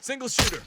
Single shooter.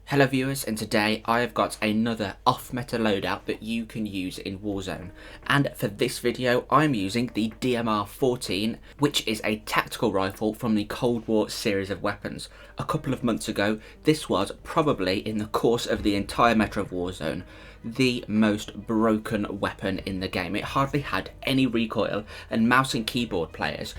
Hello viewers, and today I have got another off-meta loadout that you can use in Warzone. And for this video I'm using the DMR-14, which is a tactical rifle from the Cold War series of weapons. A couple of months ago, this was probably, in the course of the entire meta of Warzone, the most broken weapon in the game. It hardly had any recoil, and mouse and keyboard players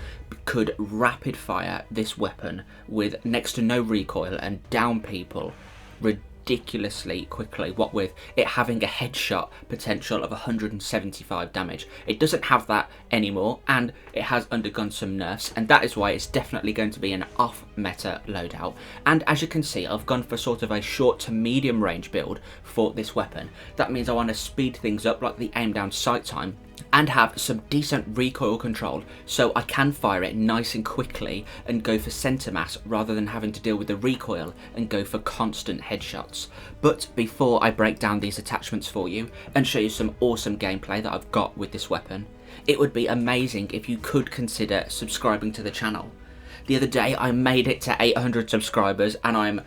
could rapid fire this weapon with next to no recoil and down people ridiculously quickly, what with it having a headshot potential of 175 damage. It doesn't have that anymore, and it has undergone some nerfs, and that is why it's definitely going to be an off-meta loadout. And as you can see, I've gone for sort of a short to medium range build for this weapon. That means I want to speed things up, like the aim down sight time, and have some decent recoil control so I can fire it nice and quickly and go for centre mass rather than having to deal with the recoil and go for constant headshots. But before I break down these attachments for you and show you some awesome gameplay that I've got with this weapon, it would be amazing if you could consider subscribing to the channel. The other day I made it to 800 subscribers and I'm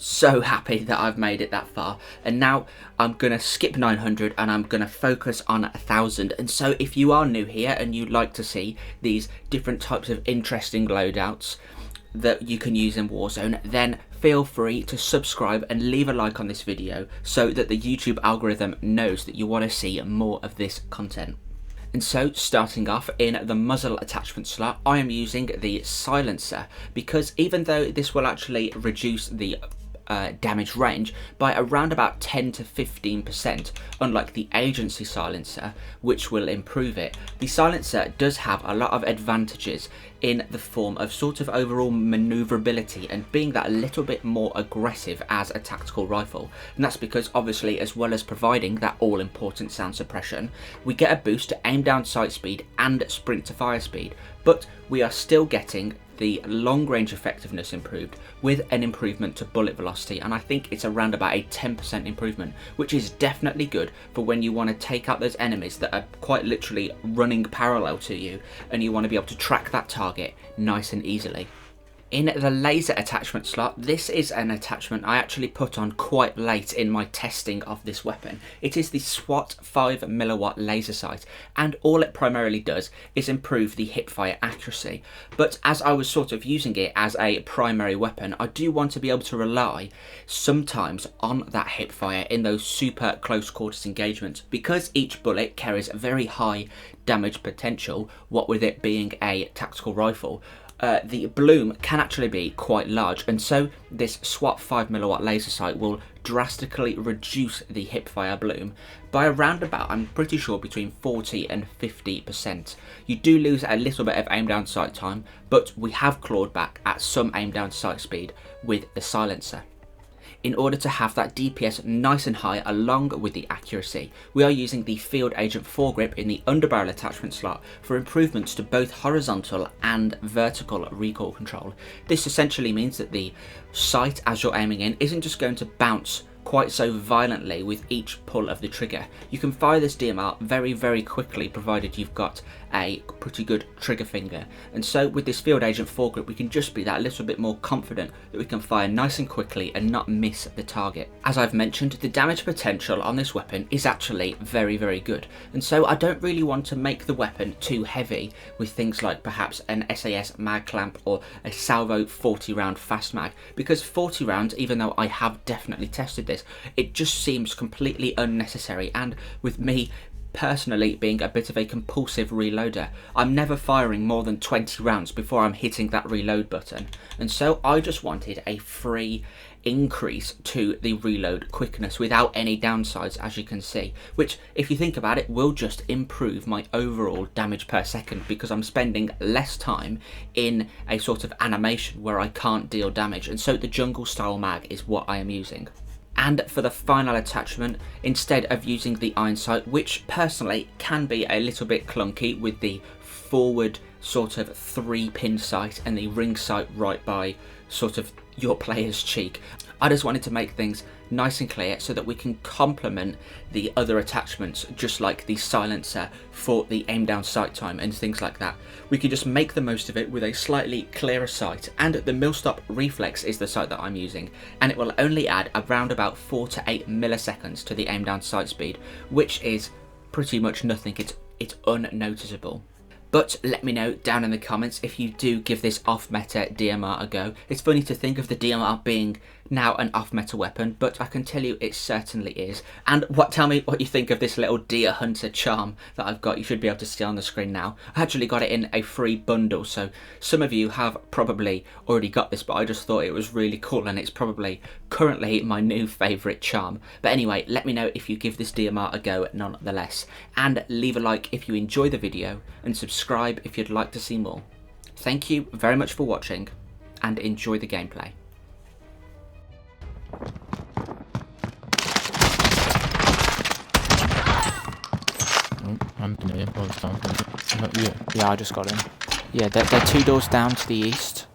so happy that I've made it that far, and now I'm gonna skip 900 and I'm gonna focus on 1000. And so if you are new here and you'd like to see these different types of interesting loadouts that you can use in Warzone, then feel free to subscribe and leave a like on this video so that the YouTube algorithm knows that you want to see more of this content. And so, starting off in the muzzle attachment slot, I am using the silencer, because even though this will actually reduce the damage range by around about 10 to 15%, unlike the agency silencer, which will improve it, the silencer does have a lot of advantages in the form of sort of overall maneuverability and being that a little bit more aggressive as a tactical rifle. And that's because, obviously, as well as providing that all important sound suppression, we get a boost to aim down sight speed and sprint to fire speed, but we are still getting the long range effectiveness improved with an improvement to bullet velocity, and I think it's around about a 10% improvement, which is definitely good for when you want to take out those enemies that are quite literally running parallel to you and you want to be able to track that target nice and easily. In the laser attachment slot, this is an attachment I actually put on quite late in my testing of this weapon. It is the SWAT 5mm laser sight, and all it primarily does is improve the hipfire accuracy. But as I was sort of using it as a primary weapon, I do want to be able to rely sometimes on that hipfire in those super close quarters engagements, because each bullet carries a very high damage potential, what with it being a tactical rifle. The bloom can actually be quite large, and so this SWAT 5mm laser sight will drastically reduce the hipfire bloom by around about, I'm pretty sure, between 40 and 50%. You do lose a little bit of aim down sight time, but we have clawed back at some aim down sight speed with the silencer. In order to have that DPS nice and high along with the accuracy, we are using the Field Agent foregrip in the underbarrel attachment slot for improvements to both horizontal and vertical recoil control. This essentially means that the sight as you're aiming in isn't just going to bounce quite so violently with each pull of the trigger. You can fire this DMR very quickly, provided you've got a pretty good trigger finger. And so with this Field Agent foregrip, we can just be that little bit more confident that we can fire nice and quickly and not miss the target. As I've mentioned, the damage potential on this weapon is actually very good, and so I don't really want to make the weapon too heavy with things like perhaps an SAS mag clamp or a salvo 40 round fast mag, because 40 rounds, even though I have definitely tested this, it just seems completely unnecessary. And with me personally being a bit of a compulsive reloader, I'm never firing more than 20 rounds before I'm hitting that reload button, and so I just wanted a free increase to the reload quickness without any downsides, as you can see, which, if you think about it, will just improve my overall damage per second, because I'm spending less time in a sort of animation where I can't deal damage. And so the jungle style mag is what I am using. And for the final attachment, instead of using the iron sight, which personally can be a little bit clunky with the forward sort of 3-pin sight and the ring sight right by sort of your player's cheek, I just wanted to make things nice and clear so that we can complement the other attachments, just like the silencer for the aim down sight time and things like that. We can just make the most of it with a slightly clearer sight, and the millstop reflex is the sight that I'm using, and it will only add around about 4 to 8 milliseconds to the aim down sight speed, which is pretty much nothing. It's unnoticeable. But let me know down in the comments if you do give this off-meta DMR a go. It's funny to think of the DMR being now an off-meta weapon, but I can tell you it certainly is. And tell me what you think of this little deer hunter charm that I've got. You should be able to see on the screen now. I actually got it in a free bundle, so some of you have probably already got this, but I just thought it was really cool, and it's probably currently my new favourite charm. But anyway, let me know if you give this DMR a go nonetheless, and leave a like if you enjoy the video, and subscribe if you'd like to see more. Thank you very much for watching, and enjoy the gameplay. Yeah, I just got him. Yeah, they're 2 doors down to the east.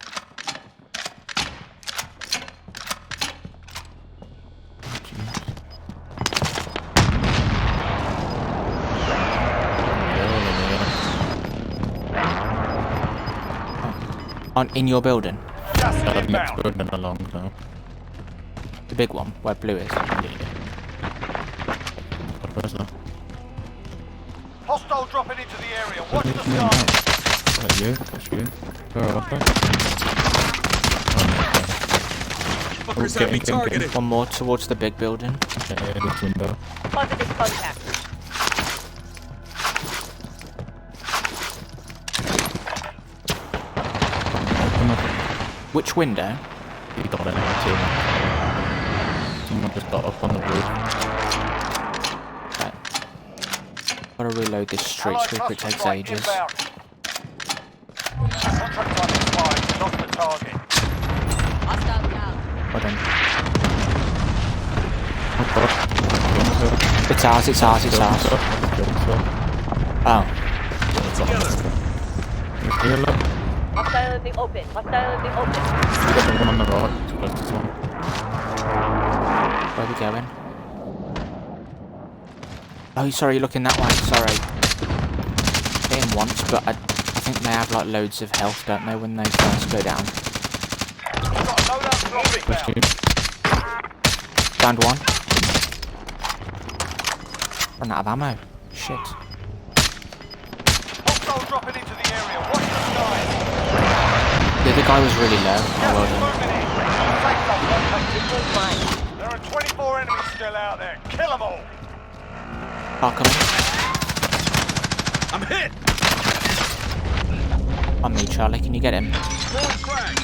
In your building? Next building along now. The big one, where blue is? Where's that? Hostile dropping into the area. Watch the sky. That's you. That's you. Where are Fuckers have me targeted. One more towards the big building. Yeah, this window. Positive contact. Which window? You got it now too. Someone just got up on the roof. Right. Gotta reload this street sweeper, it takes ages. Contract time expired. Lost the target. Hostile down. Well done. Oh, It's ours, it's ours, it's ours. Oh. Here, look. Hostile in the open. Hostile in the open. You got the one on the right. Close to this one. Where are we going? Oh, sorry, you're looking that way, sorry. Hit him once, but I think they have like loads of health, don't they, when they first go down. Got a loadout dropping Push down. you. Found one. Run out of ammo. Shit. Hostile dropping into the area. Watch the sky. The other guy was really low. Oh, well done. Moving in. Safe zone located. There are 24 enemies still out there. Kill them all. Car coming. I'm hit. On me, Charlie. Can you get him? Throwing frag.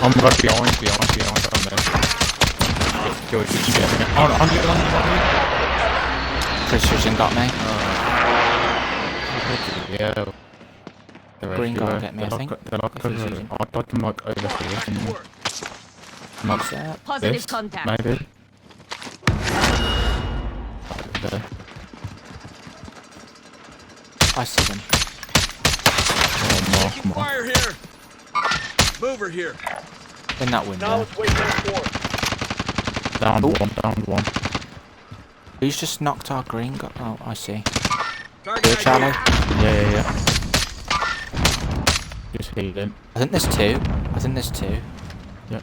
I'm right behind on there. George, you can get me. On you. Precision got me. Yeah. Green guy will get me, I think. They're like If he's over. using. I'd like them like over here. Not What's that? Positive this, contact. maybe. There. I see them. Oh, Taking fire here. Mover here. In that window. Down Oh. one. Who's just knocked our green guy? Oh, I see. Target Here, Charlie. Yeah. Just healing. I think there's 2. Yeah.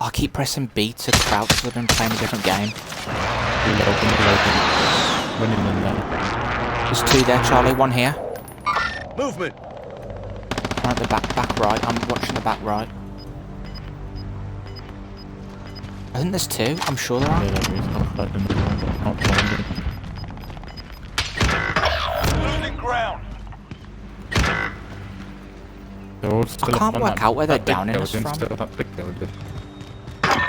I keep pressing B to crouch because I've been playing a different game. Reloading. Running in there. There's 2 there, Charlie. One here. Movement. One at the back right. I'm watching the back right. I think there's 2. I'm sure there are. Yeah, there is. I've got them. Not blinded. Losing ground. They're all still can't up on work that- out where they're that big downing us building, from. Still that big building.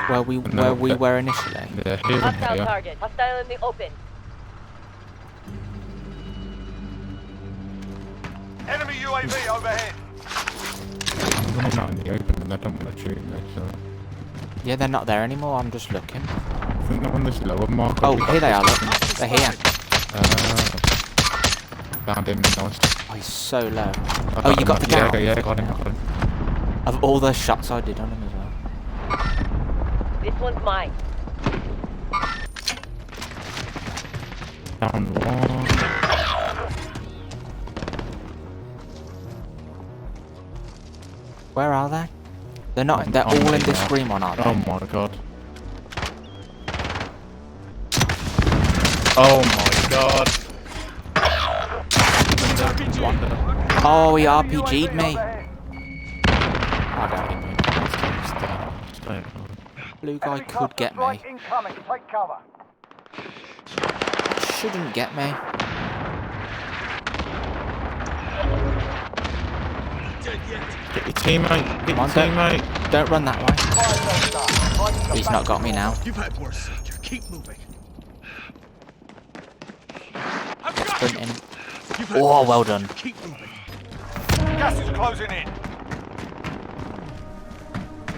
Where we were initially. Yeah, here and Hostile here. target. Hostile in the open. Enemy UAV overhead. I'm running out in the open and I don't want to shoot me, so... Yeah, they're not there anymore. I'm just looking. I think that one is lower mark. Oh, here they are. Look, they're here. Found him, nice. Oh, he's so low. I Oh, you got him. the gal? Yeah, got him. Of all the shots I did on him as well. This one's mine. Down one. Where are they? They're not. They're Oh all my in this God. green one, aren't they? Oh my god. Oh my god. Oh, he RPG'd me. I don't know. Blue guy Enemy could cluster get me. strike incoming. Take cover. Shouldn't get me. Dead yet. Get your teammate. Get your Come on, teammate. Don't run that way. Fire zone done. Right to the He's back not got me door. now. You've had worse, soldier. Keep moving. I've got you. Sprinting. You've had Oh, worse. well done. Keep moving. Gas is closing in.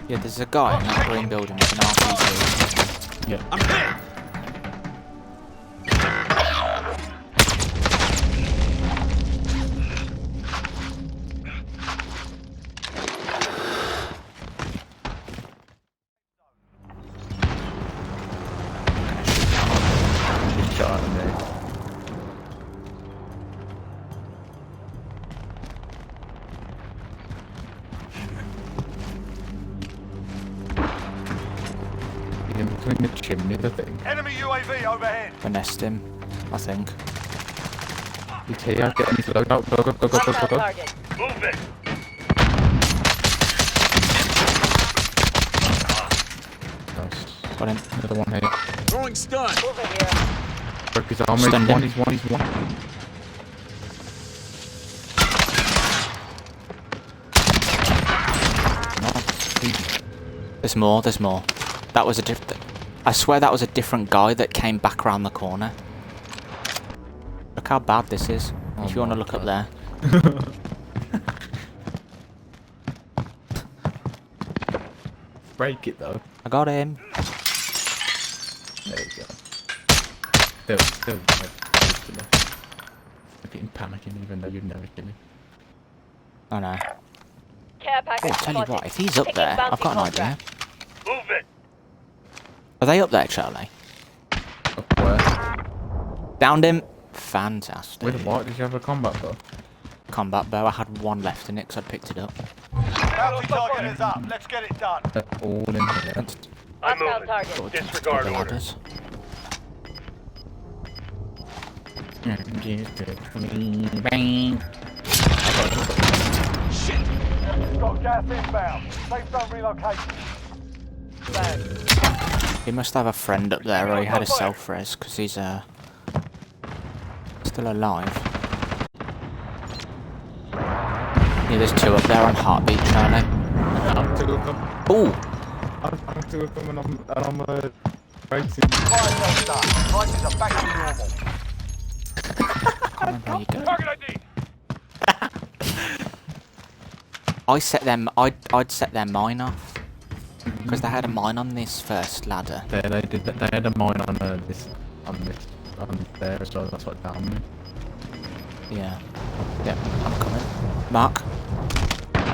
Yeah, there's a guy in that green building with an RPG. Yeah. I'm hit. Good shot at me. In between the chimney, the thing. Enemy UAV overhead. Finessed him, I think. He's here, getting his load out. Go, go, go, go, go, go, Hostile go. target. Move it. Nice. Got him. Another one here. Throwing stun. Over here. Broke his armor. Stunned him. He's one. Nice. There's more, there's more. That was a different... I swear that was a different guy that came back around the corner. Look how bad this is. Oh If you want to my look up God. there. Break it though. I got him. There you go. Still. I'm getting panicking even though you've never killed me. Oh no. Care Oh, package tell you spotted. what, if he's up Picking there, bounty I've got an idea. contract. Move it. Are they up there, Charlie? Up where? Downed him. Fantastic. With what? Did you have a combat bow? Combat bow, I had one left in it because I picked it up. Bounty target is up. Let's get it done. They're all in here. Hostile target. Got Disregard the order. ladders. Bang. Got gas inbound. Safe zone relocation. He must have a friend up there, or he had a self-res, because he's still alive. Yeah, there's two up there on heartbeat, Charlie. I'm two of them. Ooh! I'm two of them and I'm racing. Fire zone done. Prices are back to normal. Can't remember how you go. Target ID. I set them. I'd set their mine off because they had a mine on this first ladder. They did that. They had a mine on on there as well. That's what downed me. Yeah. Yep. I'm coming. Mark.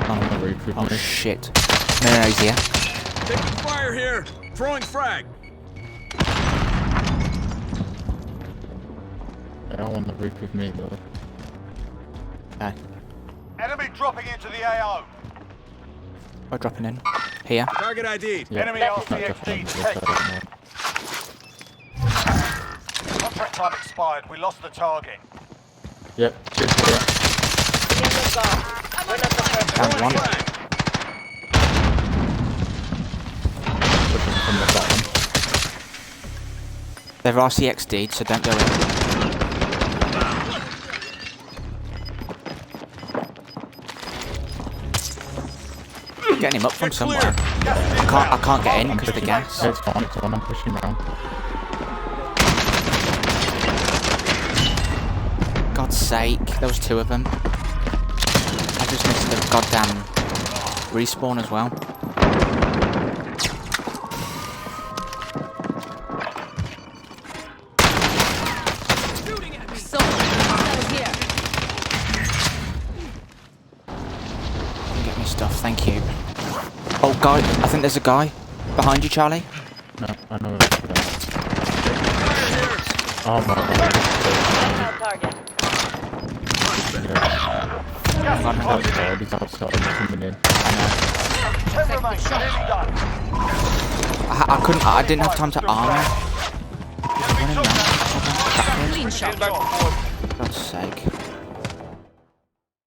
On the roof with Oh me. shit. No, he's here. Taking fire here. Throwing frag. They're all on the roof with me though. Okay. Enemy dropping into the AO. We're dropping in. Here. Target ID. Yeah. Enemy It's not RCXD just on the detected. roof, Contract time expired. We lost the target. Yep. Good for that. Signal's gone. We're not the first. Down Throwing one. frag. Looking from the bottom. They're RCXD'd, so don't go in. Getting him up from Get somewhere. clear. I can't get in because of the gas. Yeah, it's fine. It's fine. I'm pushing around. God's sake, there was two of them. I just missed the goddamn respawn as well. Get me stuff, thank you. guy. I think there's a guy behind you, Charlie. No, I know it's good. Oh my god. Hostile target. He's outside, he's outside, he's coming in. 10 remain. Nearly done. I couldn't. I didn't have time to armor. Running around. Clean shot. For God's sake.